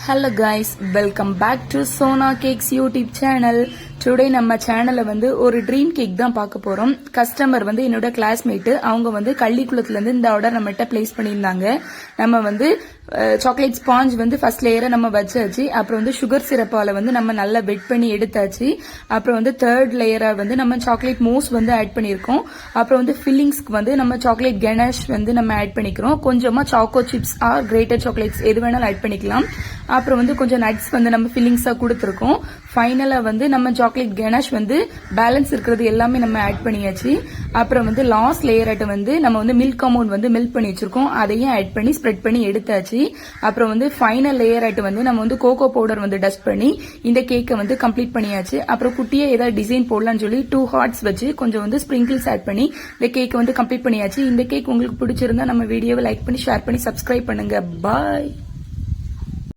Hello guys, welcome back to Sona Cakes YouTube channel. Today நம்ம சேனல்ல ஒரு dream cake தான் பார்க்க போறோம். கஸ்டமர் என்னோட கிளாஸ்மேட். அவங்க கள்ளிக்குளத்துல இருந்து இந்த ஆர்டர் நம்மகிட்ட பிளேஸ் பண்ணியிருந்தாங்க. நம்ம சாக்லேட் ஸ்பாஞ்ச் ஃபர்ஸ்ட் லேயரை நம்ம வச்சாச்சு. அப்புறம் சுகர் சிரப்பால நம்ம நல்லா வெட் பண்ணி எடுத்தாச்சு. அப்புறம் தேர்ட் லேயரா நம்ம சாக்லேட் மூஸ் ஆட் பண்ணியிருக்கோம். அப்புறம் ஃபில்லிங்ஸ்க்கு நம்ம சாக்லேட் கணேஷ் நம்ம ஆட் பண்ணிக்கிறோம். கொஞ்சமா choco chips or grated chocolates எது வேணாலும் ஆட் பண்ணிக்கலாம். அப்புறம் கொஞ்சம் நட்ஸ் நம்ம ஃபில்லிங்ஸா கொடுத்துருக்கோம். ஃபைனலா நம்ம சாக்லேட் கணேஷ் பேலன்ஸ் இருக்கிறது எல்லாமே நம்ம ஆட் பண்ணியாச்சு. அப்புறம் லாஸ்ட் லேயர் ஆட்ட நம்ம மில்க் அமௌண்ட் மில்க் பண்ணி வச்சிருக்கோம். அதையும் ஆட் பண்ணி ஸ்ப்ரெட் பண்ணி எடுத்தாச்சு. அப்புறம் ஃபைனல் லேயர் ஆட்டு நம்ம கோகோ பவுடர் டஸ்ட் பண்ணி இந்த கேக்கை கம்ப்ளீட் பண்ணியாச்சு. அப்புறம் குட்டியே ஏதாவது டிசைன் போடலாம்னு சொல்லி 2 ஹார்ட்ஸ் வச்சு கொஞ்சம் ஸ்பிரிங்கிள்ஸ் ஆட் பண்ணி இந்த கேக்கை கம்ப்ளீட் பண்ணியாச்சு. இந்த கேக் உங்களுக்கு பிடிச்சிருந்தா நம்ம வீடியோவை லைக் பண்ணி ஷேர் பண்ணி சப்ஸ்கிரைப் பண்ணுங்க. பாய்.